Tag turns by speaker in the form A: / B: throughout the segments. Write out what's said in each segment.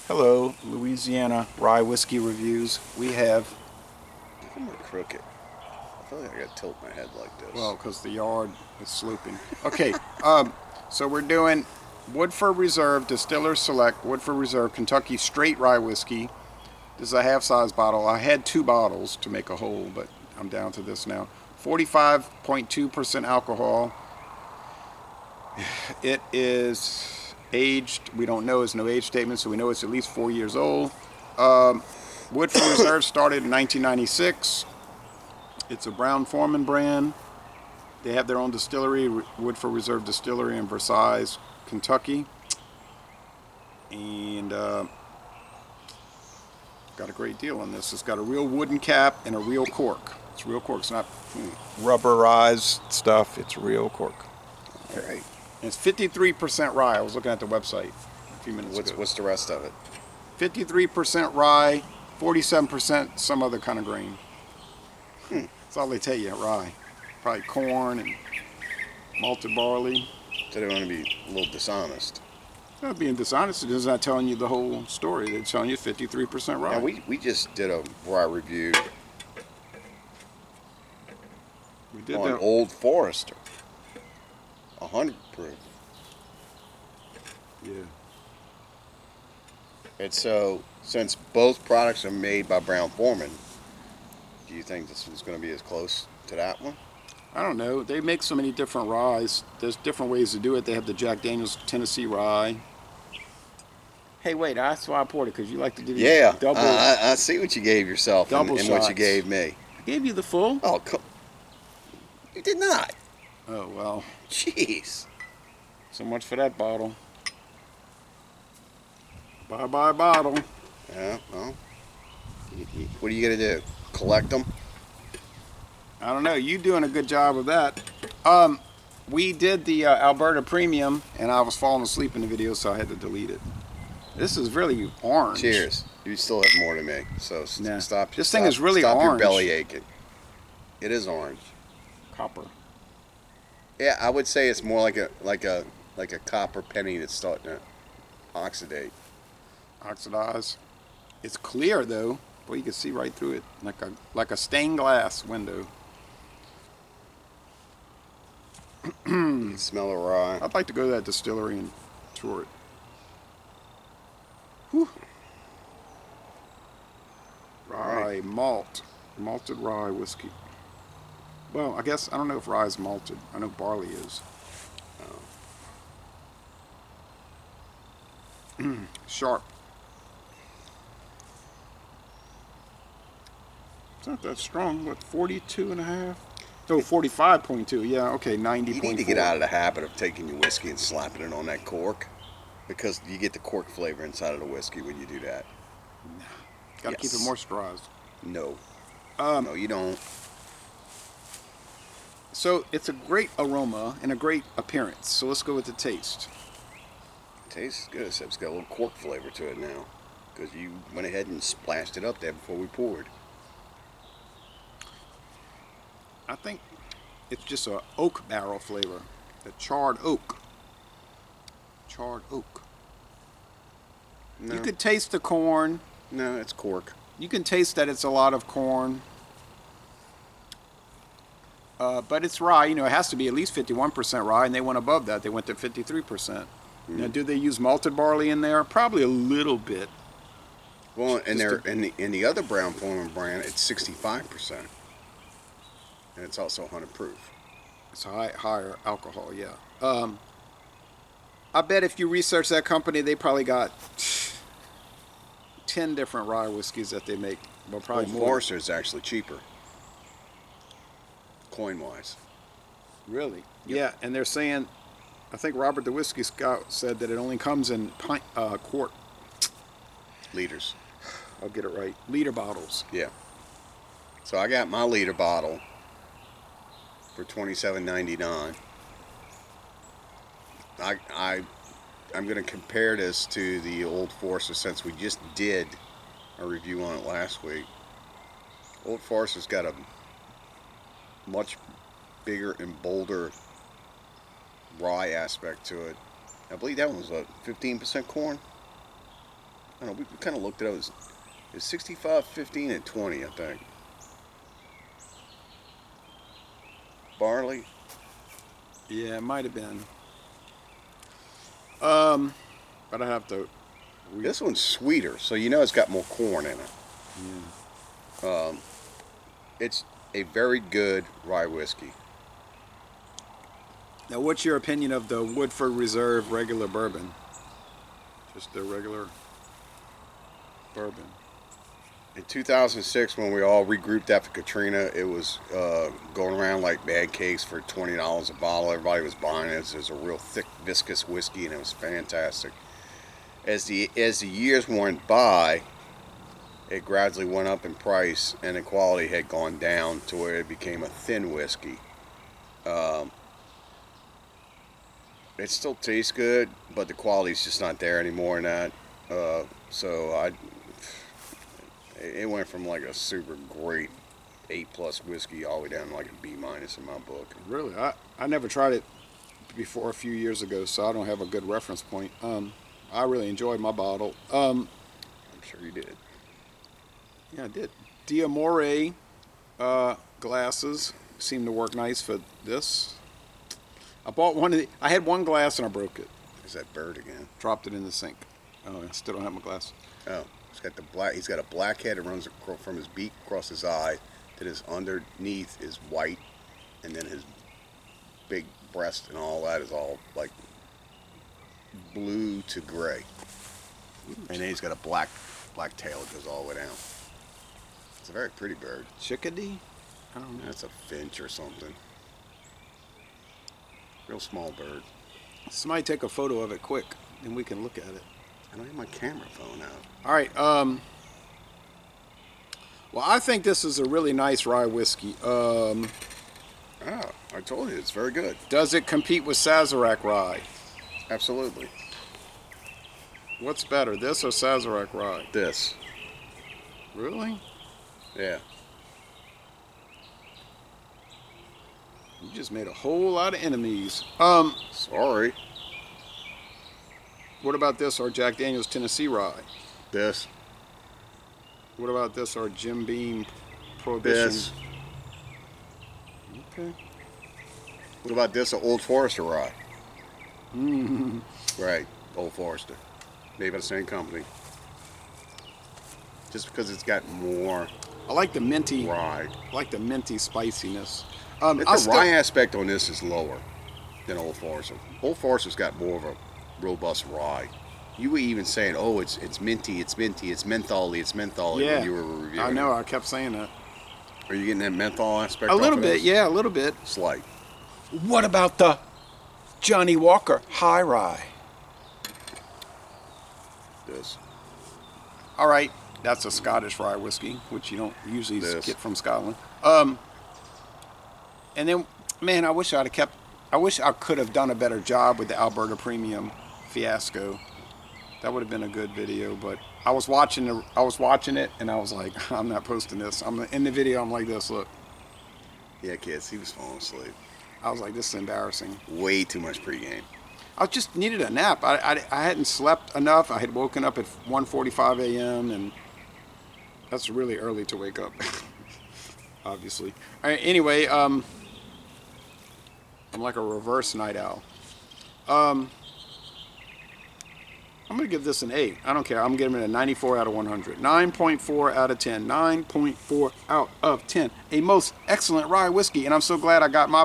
A: Hello, Louisiana Rye Whiskey Reviews. We have,
B: I'm crooked. I feel like I gotta tilt my head like this.
A: well, because the yard is sloping. Okay, so we're doing Woodford Reserve Distiller Select Woodford Reserve Kentucky Straight Rye Whiskey. This is a half-size bottle. I had two bottles to make a whole, but I'm down to this now. 45.2% alcohol. It is aged. We don't know. There's no age statement, so we know it's at least 4 years old. Woodford Reserve started in 1996. It's a Brown-Forman brand. They have their own distillery, Woodford Reserve Distillery in Versailles, Kentucky. And got a great deal on this. It's got a real wooden cap and a real cork. It's real cork. It's not rubberized stuff. It's real cork.
B: All right.
A: And it's 53% rye. I was looking at the website a few minutes ago.
B: What's the rest of it?
A: 53% rye, 47% some other kind of grain. That's all they tell you, rye. Probably corn and malted barley.
B: So they want to be a little dishonest.
A: Not being dishonest, it's not telling you the whole story. They're telling you 53% rye.
B: Now we just did a rye review
A: We did
B: on
A: that.
B: Old Forester, 100 proof.
A: Yeah.
B: And so, since both products are made by Brown-Forman, do you think this is going to be as close to that one?
A: I don't know. They make so many different ryes. There's different ways to do it. They have the Jack Daniel's Tennessee rye. Hey, wait, that's why I poured it, because you like to do these
B: Yeah,
A: double.
B: I see what you gave yourself and
A: double
B: what you
A: shots.
B: gave me.
A: I gave you the full.
B: Oh, you did not.
A: Oh, well,
B: Jeez.
A: so much for that bottle. Bye-bye bottle.
B: Yeah, well, what are you going to do? Collect them?
A: I don't know. You doing a good job of that. We did the Alberta Premium, and I was falling asleep in the video, so I had to delete it. This is really orange.
B: Cheers. You still have more to me, so
A: Nah.
B: stop.
A: This thing is really
B: stop
A: orange.
B: your belly aching. It is orange.
A: Copper.
B: Yeah, I would say it's more like a copper penny that's starting to oxidate.
A: Oxidized. It's clear though. Boy, you can see right through it, like a stained glass window.
B: Smell of rye.
A: I'd like to go to that distillery and tour it. Whew. Rye malted rye whiskey. Well, I guess I don't know if rye is malted. I know barley is. Sharp. It's not that strong. What, 42 and a half? No, 45.2. Yeah, okay, 90.4.
B: You need to get out of the habit of taking your whiskey and slapping it on that cork, because you get the cork flavor inside of the whiskey when you do that.
A: Got to keep it
B: Yes.
A: moisturized.
B: No. No, you don't.
A: So it's a great aroma and a great appearance. So let's go with the taste.
B: Tastes good, except it's got a little cork flavor to it now, because you went ahead and splashed it up there before we poured.
A: I think it's just a oak barrel flavor. The charred oak. Charred oak.
B: No,
A: You could taste the corn.
B: no, it's cork.
A: You can taste that it's a lot of corn. But it's rye. You know, it has to be at least 51% rye, and they went above that. They went to 53%. Now, do they use malted barley in there? Probably a little bit.
B: Well, and
A: Just
B: in the other Brown-Forman brand, it's 65%, and it's also 100 proof.
A: It's higher alcohol, yeah. I bet if you research that company, they probably got 10 different rye whiskeys that they make. Well, probably
B: Old
A: more.
B: Forester is actually cheaper, coin-wise.
A: Really? Yeah, and they're saying, I think Robert the Whiskey Scout said that it only comes in quart.
B: Liters.
A: I'll get it right. Liter bottles.
B: Yeah. So I got my liter bottle for $27.99. I'm going to compare this to the Old Forester, since we just did a review on it last week. Old Forester's got a much bigger and bolder rye aspect to it. I believe that one was 15% corn. I don't know. We kind of looked at it. It was 65, 15, and 20, I think. Barley.
A: Yeah, it might have been. But I have to.
B: This one's sweeter, so you know it's got more corn in it.
A: Yeah.
B: It's a very good rye whiskey.
A: Now, what's your opinion of the Woodford Reserve regular bourbon? Just the regular bourbon.
B: In 2006, when we all regrouped after Katrina, it was going around like bad cakes for $20 a bottle. Everybody was buying it. It was a real thick, viscous whiskey, and it was fantastic. As the years went by, it gradually went up in price, and the quality had gone down to where it became a thin whiskey. It still tastes good, but the quality's just not there anymore in that. It went from like a super great A+ whiskey all the way down to like a B- in my book.
A: Really, I never tried it before a few years ago, so I don't have a good reference point. I really enjoyed my bottle.
B: I'm sure you did.
A: Yeah, I did. D'Amore glasses seem to work nice for this. I bought one of the. I had one glass and I broke it.
B: There's that bird again.
A: Dropped it in the sink. Oh, I still don't have my glass.
B: Oh, he's got a black head that runs from his beak across his eye to his underneath is white, and then his big breast and all that is all like blue to gray. And then he's got a black tail that goes all the way down. It's a very pretty bird.
A: Chickadee? I don't know.
B: That's a finch or something. Real small bird.
A: Somebody take a photo of it quick, and we can look at it.
B: I don't have my camera phone out.
A: All right. Well, I think this is a really nice rye whiskey.
B: I told you, it's very good.
A: Does it compete with Sazerac rye?
B: Absolutely.
A: What's better, this or Sazerac rye?
B: This.
A: Really?
B: Yeah.
A: You just made a whole lot of enemies.
B: Sorry.
A: What about this or Jack Daniel's Tennessee rye?
B: This.
A: What about this or Jim Beam Prohibition?
B: This.
A: Okay.
B: What about this, an Old Forester rye?
A: Mm.
B: Right, Old Forester. Made by the same company. Just because it's got more
A: I like the minty.
B: rye.
A: I like the minty spiciness.
B: The rye aspect on this is lower than Old Forester. Old Forester's got more of a robust rye. You were even saying, "Oh, it's minty, it's minty, it's mentholy, it's mentholy."
A: Yeah,
B: when you were reviewing
A: I know.
B: it.
A: I kept saying that.
B: Are you getting that menthol aspect?
A: A
B: off
A: little
B: of
A: bit,
B: this?
A: yeah, a little bit.
B: Slight.
A: What about the Johnny Walker High Rye?
B: This.
A: All right, that's a Scottish rye whiskey, which you don't usually
B: This.
A: get from Scotland. And then, man, I wish I could have done a better job with the Alberta Premium Fiasco. That would have been a good video, but I was watching it, and I was like, I'm not posting this. In the video. I'm like this. Look,
B: Yeah, kids, he was falling asleep.
A: I was like, this is embarrassing.
B: Way too much pregame.
A: I just needed a nap. I hadn't slept enough. I had woken up at 1:45 a.m. and that's really early to wake up. Obviously. All right, anyway, I'm like a reverse night owl. I'm going to give this an 8. I don't care. I'm giving it a 94 out of 100. 9.4 out of 10. 9.4 out of 10. A most excellent rye whiskey. And I'm so glad I got my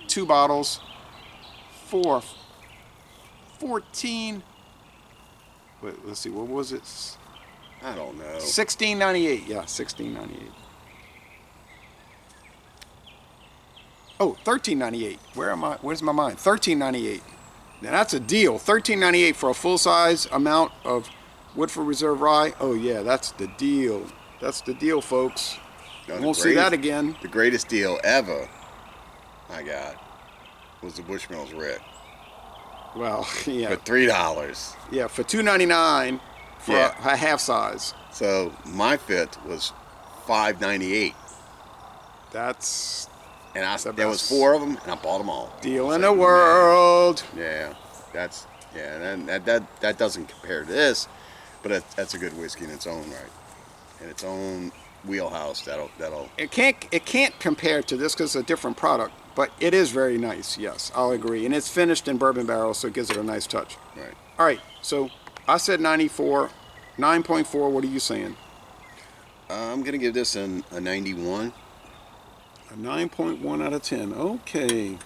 A: 2 bottles for 14. Wait, let's see. What was it?
B: I don't know.
A: $16.98. Yeah, $16.98. Oh, $13.98. Where's my mind? $13.98. Now that's a deal. $13.98 for a full-size amount of Woodford Reserve Rye. Oh yeah, that's the deal. That's the deal, folks.
B: No,
A: Won't see that again.
B: The greatest deal ever I got was the Bushmills Red
A: Well, yeah,
B: for $3.
A: yeah, for $2.99 for a half size.
B: So my fifth was $5.98,
A: That's
B: and
A: the
B: there was
A: best
B: 4 of them, and I bought them all.
A: deal
B: I was
A: in
B: like,
A: the world.
B: man, yeah, that's Yeah, and that doesn't compare to this, but that's a good whiskey in its own right, in its own wheelhouse. That'll.
A: It can't compare to this because it's a different product, but it is very nice. Yes, I'll agree. And it's finished in bourbon barrels, so it gives it a nice touch.
B: Right.
A: All right, so I said 94, 9.4. What are you saying?
B: I'm gonna give this a 91.
A: A 9.1 out of 10. Okay.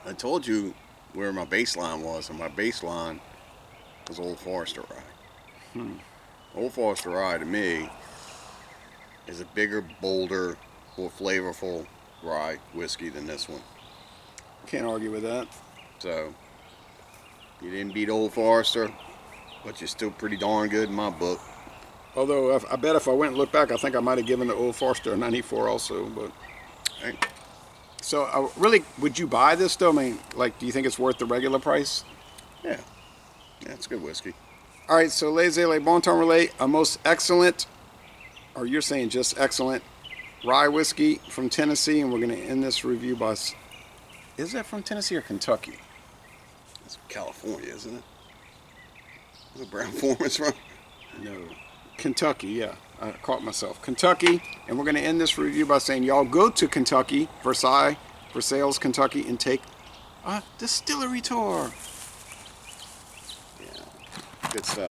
B: I told you where my baseline was, and my baseline was Old Forester Rye. Old Forester Rye to me is a bigger, bolder, more flavorful rye whiskey than this one.
A: Can't argue with that.
B: So you didn't beat Old Forester, but you're still pretty darn good in my book.
A: Although I bet if I went and looked back, I think I might have given the Old Forester a 94 also. But
B: Right.
A: so really, would you buy this though? I mean, like, do you think it's worth the regular price?
B: Yeah, it's good whiskey.
A: All right, so Les Bon Temps Relais, a most excellent, or you're saying just excellent, rye whiskey from Tennessee, and we're going to end this review by. Is that from Tennessee or Kentucky?
B: It's California, isn't it? Where Brown Foreman's from?
A: No. Kentucky, yeah. I caught myself. Kentucky, and we're going to end this review by saying y'all go to Kentucky, Versailles, Kentucky, and take a distillery tour.
B: Yeah, good stuff.